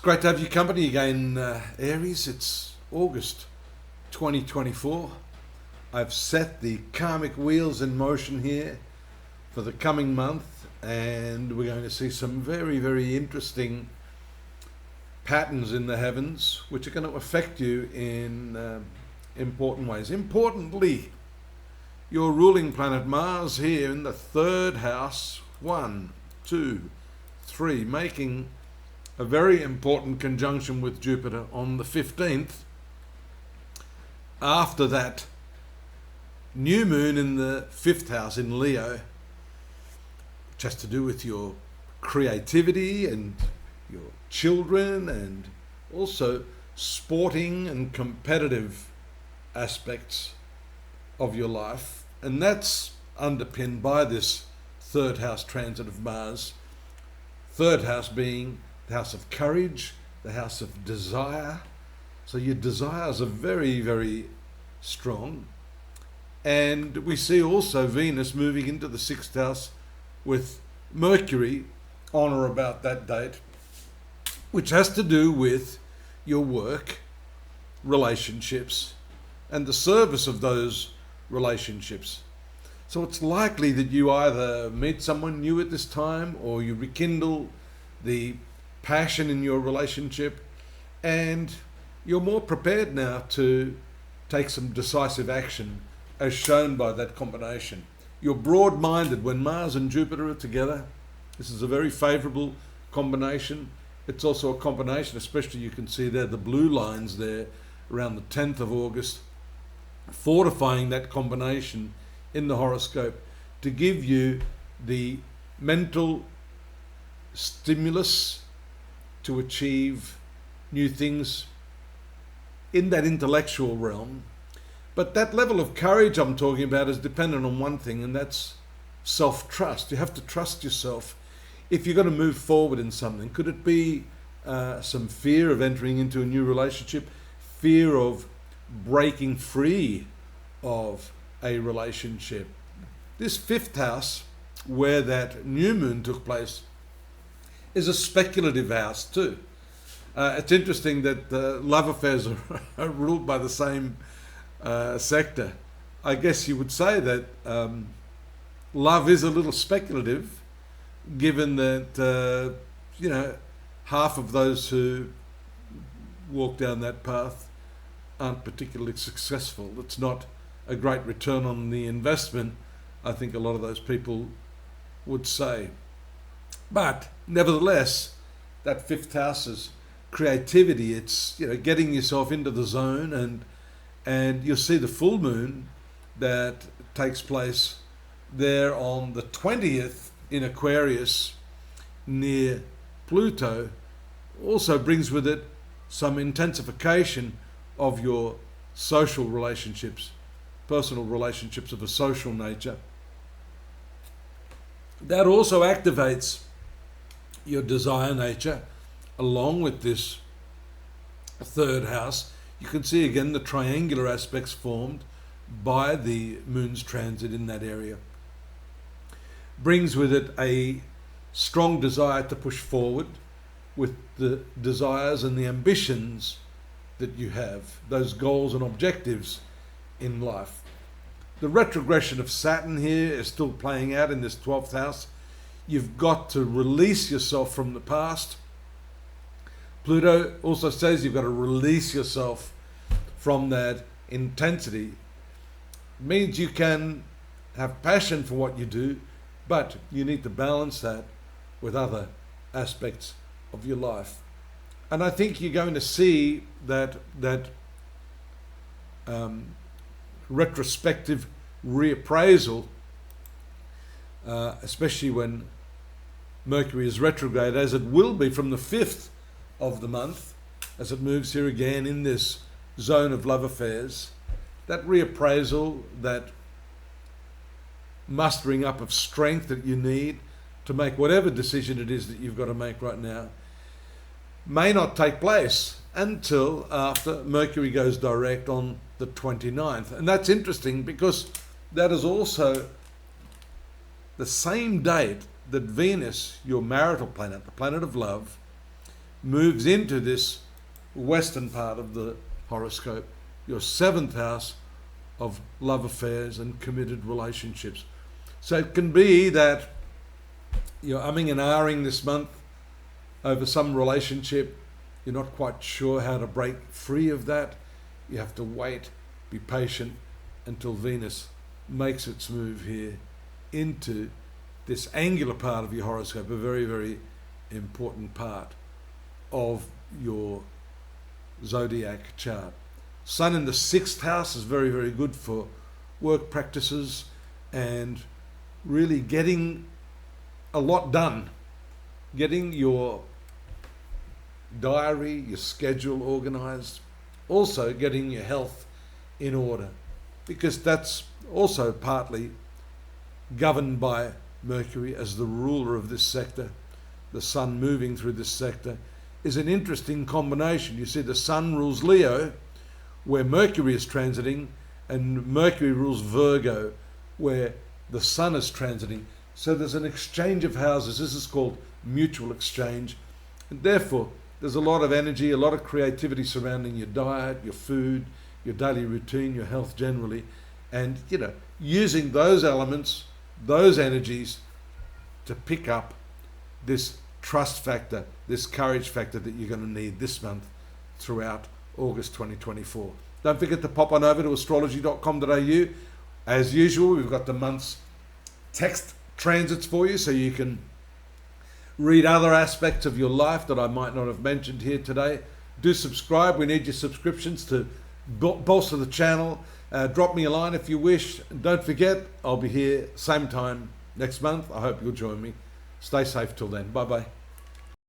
great to have your company again, Aries. It's August 2024. I've set the karmic wheels in motion here for the coming month, and we're going to see some very, very interesting patterns in the heavens which are going to affect you in important ways. Importantly, your ruling planet Mars here in the third house, 1, 2, 3, making a very important conjunction with Jupiter on the 15th. After that new moon in the 5th house in Leo, which has to do with your creativity and your children and also sporting and competitive aspects of your life. And that's underpinned by this third house transit of Mars. Third house being the house of courage, the house of desire. So your desires are very, very strong. And we see also Venus moving into the 6th house with Mercury on or about that date, which has to do with your work, relationships, and the service of those relationships. So it's likely that you either meet someone new at this time or you rekindle the passion in your relationship, and you're more prepared now to take some decisive action as shown by that combination. You're broad-minded when Mars and Jupiter are together. This is a very favorable combination. It's also a combination, especially you can see there the blue lines there around the 10th of August, fortifying that combination in the horoscope to give you the mental stimulus to achieve new things in that intellectual realm. But that level of courage I'm talking about is dependent on one thing, and that's self-trust. You have to trust yourself if you're going to move forward in something. Could it be some fear of entering into a new relationship, fear of breaking free of a relationship? This 5th house, where that new moon took place, is a speculative house too. It's interesting that love affairs are ruled by the same sector. I guess you would say that love is a little speculative, given that half of those who walk down that path aren't particularly successful. It's not a great return on the investment, I think a lot of those people would say. But nevertheless, that 5th house is creativity. It's getting yourself into the zone, and you'll see the full moon that takes place there on the 20th in Aquarius near Pluto also brings with it some intensification of your social relationships, personal relationships of a social nature. That also activates your desire nature along with this third house. You can see again the triangular aspects formed by the moon's transit in that area. Brings with it a strong desire to push forward with the desires and the ambitions that you have, those goals and objectives in life. The retrogression of Saturn here is still playing out in this 12th house. You've got to release yourself from the past. Pluto also says you've got to release yourself from that intensity. It means you can have passion for what you do, but you need to balance that with other aspects of your life. And I think you're going to see that retrospective reappraisal, especially when Mercury is retrograde, as it will be from the 5th of the month, as it moves here again in this zone of love affairs. That reappraisal, that mustering up of strength that you need to make whatever decision it is that you've got to make right now, may not take place until after Mercury goes direct on the 29th. And that's interesting because that is also the same date that Venus, your marital planet, the planet of love, moves into this western part of the horoscope, your 7th house of love affairs and committed relationships. So it can be that you're umming and ahhing this month over some relationship. You're not quite sure how to break free of that. You have to wait, be patient until Venus makes its move here into this angular part of your horoscope, a very, very important part of your zodiac chart. Sun in the 6th house is very, very good for work practices and really getting a lot done, getting your diary, your schedule organized, also getting your health in order, because that's also partly governed by Mercury as the ruler of this sector. The Sun moving through this sector is an interesting combination. You see, the Sun rules Leo, where Mercury is transiting, and Mercury rules Virgo, where the Sun is transiting. So there's an exchange of houses. This is called mutual exchange, and therefore there's a lot of energy, a lot of creativity surrounding your diet, your food, your daily routine, your health generally, and using those elements, those energies to pick up this trust factor, this courage factor that you're going to need this month throughout August 2024. Don't forget to pop on over to astrology.com.au. As usual, we've got the month's text transits for you, so you can read other aspects of your life that I might not have mentioned here today. Do subscribe. We need your subscriptions to bolster the channel. Drop me a line if you wish. And don't forget, I'll be here same time next month. I hope you'll join me. Stay safe till then. Bye-bye.